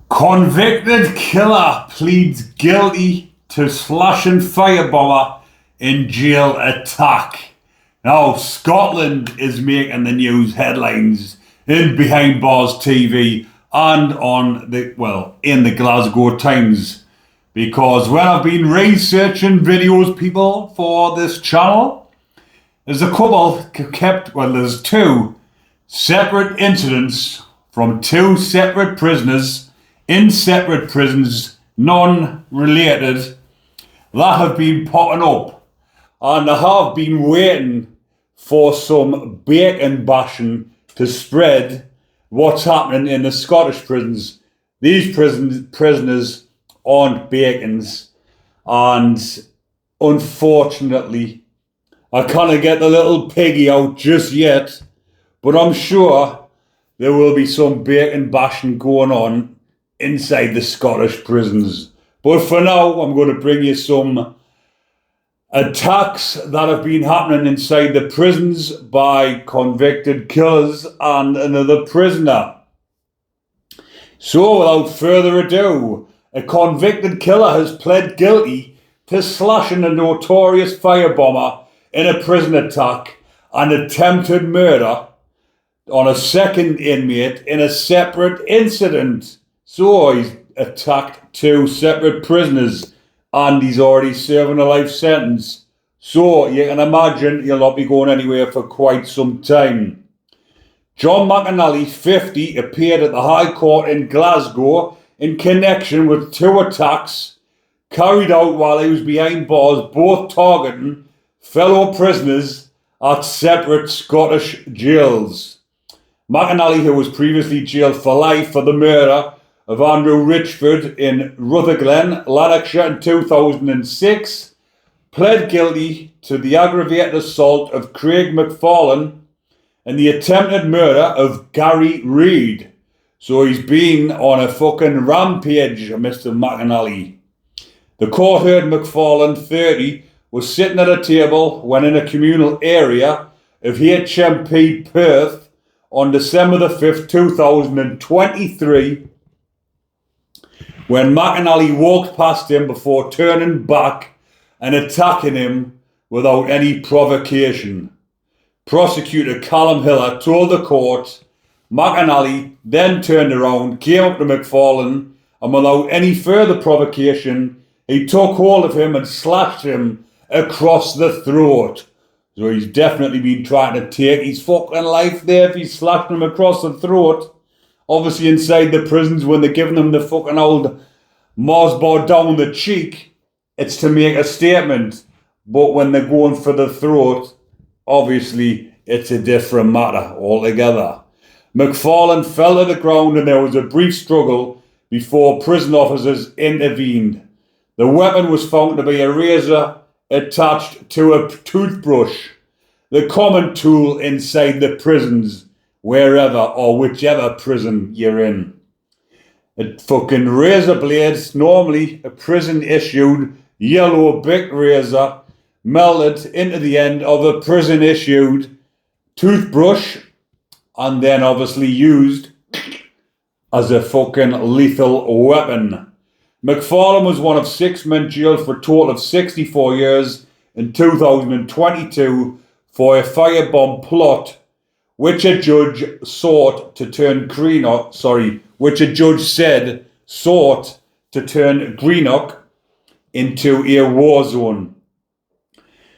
Convicted killer pleads guilty to slashing firebomber in jail attack. Now, Scotland is making the news headlines in Behind Bars TV and in the Glasgow Times. Because when I've been researching videos, people, for this channel, there's two separate incidents from two separate prisoners in separate prisons, non-related, that have been popping up. And I have been waiting for some bacon bashing to spread what's happening in the Scottish prisons. These prisoners aren't bacons, and unfortunately I can't get the little piggy out just yet, but I'm sure there will be some bacon bashing going on inside the Scottish prisons. But for now, I'm going to bring you some attacks that have been happening inside the prisons by convicted killers and another prisoner. So without further ado, a convicted killer has pled guilty to slashing a notorious firebomber in a prison attack and attempted murder on a second inmate in a separate incident. So he's attacked two separate prisoners and he's already serving a life sentence. So you can imagine he'll not be going anywhere for quite some time. John McAnally, 50, appeared at the High Court in Glasgow in connection with two attacks carried out while he was behind bars, both targeting fellow prisoners at separate Scottish jails. McAnally, who was previously jailed for life for the murder of Andrew Richford in Rutherglen, Lanarkshire in 2006, pled guilty to the aggravated assault of Craig McFarlane and the attempted murder of Gary Reid. So he's been on a fucking rampage, Mr. McAnally. The court heard McFarlane, 30, was sitting at a table when in a communal area of HMP Perth on December the 5th, 2023, when McAnally walked past him before turning back and attacking him without any provocation. Prosecutor Callum Hiller told the court McAnally then turned around, came up to McFarlane, and without any further provocation, he took hold of him and slashed him across the throat. So he's definitely been trying to take his fucking life there if he's slashed him across the throat. Obviously inside the prisons, when they're giving them the fucking old Mosbar down the cheek, it's to make a statement. But when they're going for the throat, obviously it's a different matter altogether. McFarlane fell to the ground and there was a brief struggle before prison officers intervened. The weapon was found to be a razor attached to a toothbrush, the common tool inside the prisons, wherever or whichever prison you're in. A fucking razor blades, normally a prison issued yellow Bic razor, melted into the end of a prison issued toothbrush and then obviously used as a fucking lethal weapon. McFarlane was one of 6 men jailed for a total of 64 years in 2022 for a firebomb plot which a judge said sought to turn Greenock into a war zone.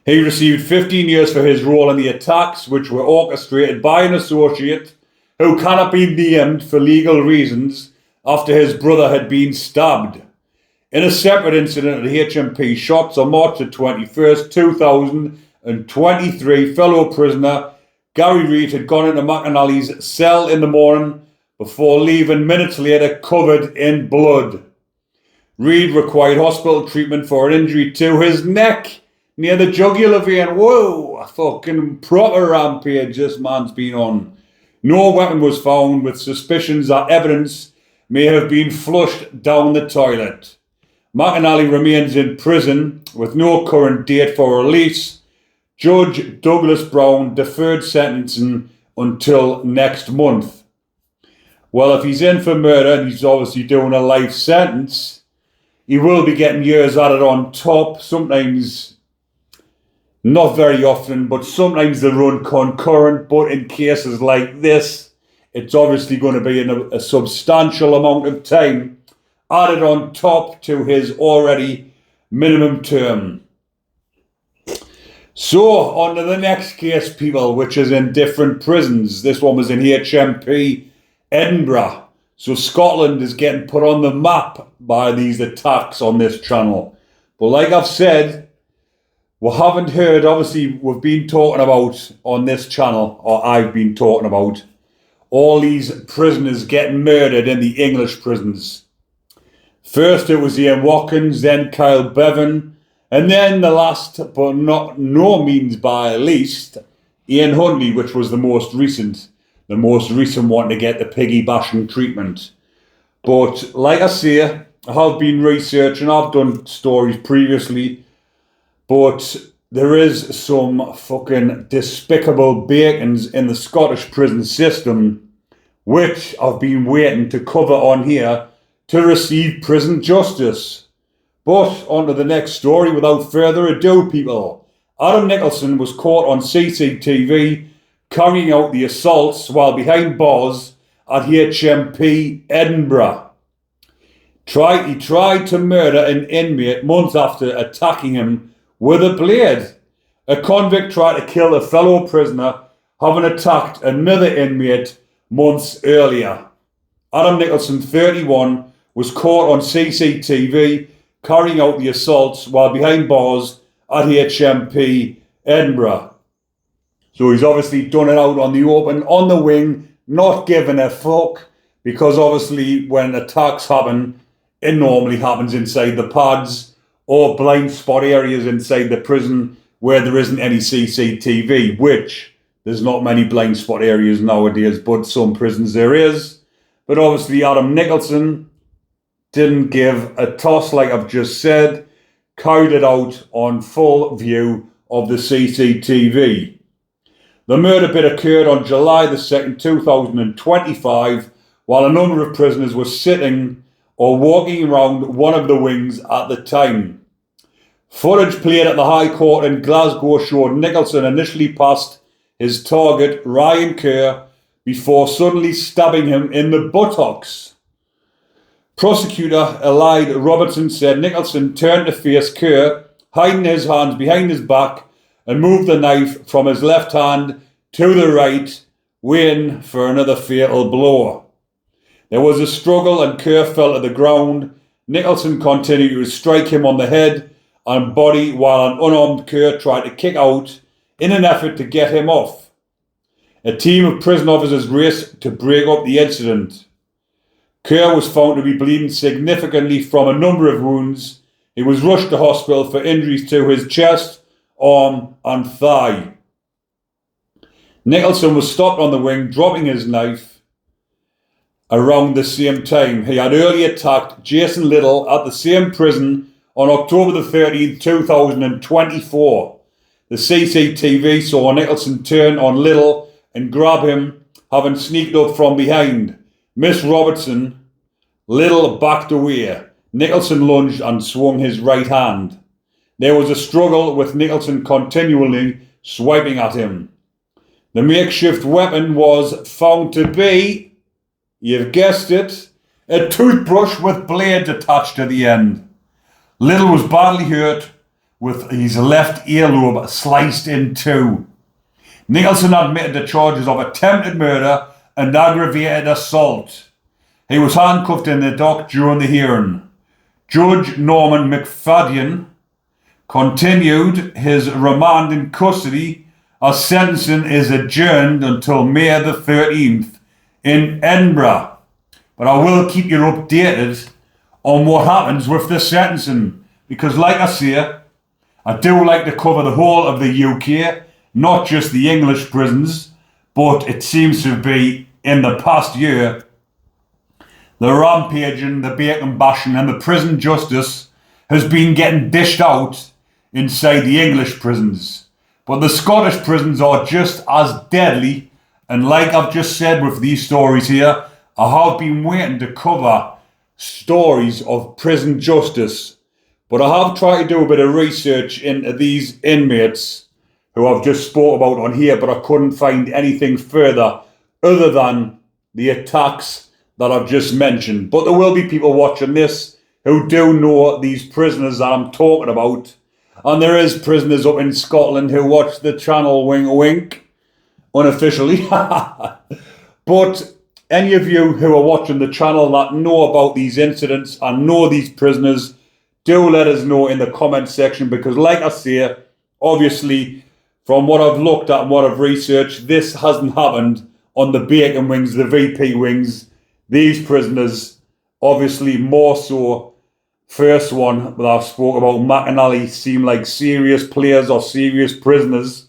He received 15 years for his role in the attacks, which were orchestrated by an associate who cannot be named for legal reasons after his brother had been stabbed. In a separate incident at HMP Shots on March the 21st, 2023, fellow prisoner Gary Reid had gone into McAnally's cell in the morning before leaving minutes later covered in blood. Reid required hospital treatment for an injury to his neck near the jugular vein. Whoa, a fucking proper rampage this man's been on. No weapon was found, with suspicions that evidence may have been flushed down the toilet. McAnally remains in prison with no current date for release. Judge Douglas Brown deferred sentencing until next month. Well, if he's in for murder and he's obviously doing a life sentence, he will be getting years added on top. Sometimes, not very often, but sometimes they run concurrent. But in cases like this, it's obviously going to be a substantial amount of time added on top to his already minimum term. So, on to the next case, people, which is in different prisons. This one was in HMP Edinburgh. So Scotland is getting put on the map by these attacks on this channel. But like I've said, we haven't heard, obviously we've been talking about on this channel, or I've been talking about, all these prisoners getting murdered in the English prisons. First it was Ian Watkins, then Kyle Bevan, and then the last, but not no means by least, Ian Huntley, which was the most recent one to get the piggy bashing treatment. But like I say, I have been researching, I've done stories previously, but there is some fucking despicable bacons in the Scottish prison system, which I've been waiting to cover on here to receive prison justice. But on to the next story without further ado, people. Adam Nicholson was caught on CCTV carrying out the assaults while behind bars at HMP Edinburgh. He tried to murder an inmate months after attacking him with a blade. A convict tried to kill a fellow prisoner, having attacked another inmate months earlier. Adam Nicholson, 31, was caught on CCTV carrying out the assaults while behind bars at HMP Edinburgh. So he's obviously done it out on the open, on the wing, not giving a fuck, because obviously when attacks happen, it normally happens inside the pads or blind spot areas inside the prison where there isn't any CCTV, which there's not many blind spot areas nowadays, but some prisons there is. But obviously Adam Nicholson didn't give a toss, like I've just said, carried it out on full view of the CCTV. The murder bit occurred on July the 2nd, 2025, while a number of prisoners were sitting or walking around one of the wings at the time. Footage played at the High Court in Glasgow showed Nicholson initially past his target, Ryan Kerr, before suddenly stabbing him in the buttocks. Prosecutor Elide Robertson said Nicholson turned to face Kerr, hiding his hands behind his back, and moved the knife from his left hand to the right, waiting for another fatal blow. There was a struggle and Kerr fell to the ground. Nicholson continued to strike him on the head and body while an unarmed Kerr tried to kick out in an effort to get him off. A team of prison officers raced to break up the incident. Kerr was found to be bleeding significantly from a number of wounds. He was rushed to hospital for injuries to his chest, arm and thigh. Nicholson was stopped on the wing, dropping his knife around the same time. He had earlier attacked Jason Little at the same prison on October the 13th, 2024. The CCTV saw Nicholson turn on Little and grab him, having sneaked up from behind. Miss Robertson, Little backed away. Nicholson lunged and swung his right hand. There was a struggle with Nicholson continually swiping at him. The makeshift weapon was found to be, you've guessed it, a toothbrush with blades attached to the end. Little was badly hurt with his left earlobe sliced in two. Nicholson admitted to charges of attempted murder and aggravated assault. He was handcuffed in the dock during the hearing. Judge Norman McFadden continued his remand in custody as sentencing is adjourned until May the 13th in Edinburgh. But I will keep you updated on what happens with the sentencing, because like I say, I do like to cover the whole of the UK, not just the English prisons, but it seems to be in the past year the rampaging, the bacon bashing and the prison justice has been getting dished out inside the English prisons. But the Scottish prisons are just as deadly, and like I've just said with these stories here, I have been waiting to cover stories of prison justice, but I have tried to do a bit of research into these inmates who I've just spoke about on here, but I couldn't find anything further other than the attacks that I've just mentioned. But there will be people watching this who do know these prisoners that I'm talking about. And there is prisoners up in Scotland who watch the channel Wink Wink, unofficially. But any of you who are watching the channel that know about these incidents and know these prisoners, do let us know in the comment section, because like I say, obviously, from what I've looked at and what I've researched, this hasn't happened on the Bacon wings, the VP wings. These prisoners, obviously more so, first one that I've spoke about, McAnally, seem like serious players or serious prisoners.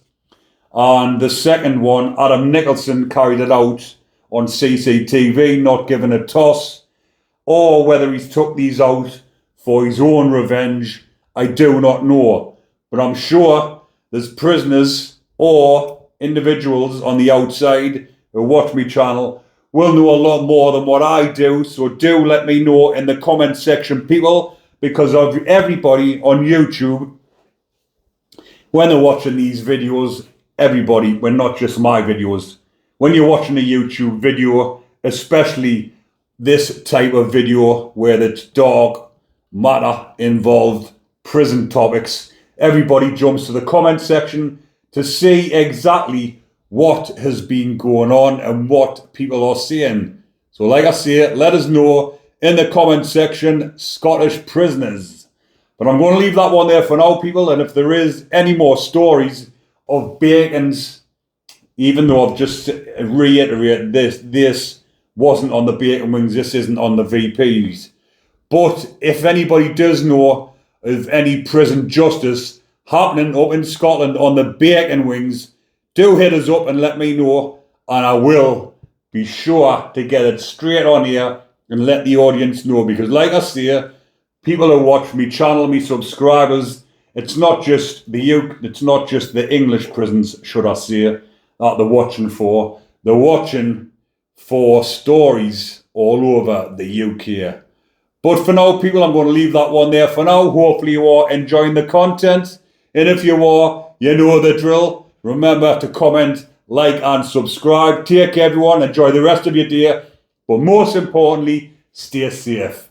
And the second one, Adam Nicholson, carried it out on CCTV, not given a toss. Or whether he's took these out for his own revenge, I do not know. But I'm sure there's prisoners or individuals on the outside who watch my channel will know a lot more than what I do. So do let me know in the comment section, people, because of everybody on YouTube, when they're watching these videos, everybody, well, not just my videos, when you're watching a YouTube video, especially this type of video where it's dark matter involved, prison topics, everybody jumps to the comment section to see exactly what has been going on and what people are saying. So like I say, let us know in the comment section, Scottish prisoners. But I'm going to leave that one there for now, people. And if there is any more stories of Bacon's, even though I've just reiterated this wasn't on the Bacon wings, this isn't on the VPs. But if anybody does know of any prison justice happening up in Scotland on the Bacon wings, do hit us up and let me know, and I will be sure to get it straight on here and let the audience know. Because like I say, people who watch me channel, me subscribers, it's not just the English prisons, should I say, that they're watching for. They're watching for stories all over the UK. But for now, people, I'm going to leave that one there for now. Hopefully you are enjoying the content. And if you are, you know the drill. Remember to comment, like and subscribe. Take care, everyone. Enjoy the rest of your day. But most importantly, stay safe.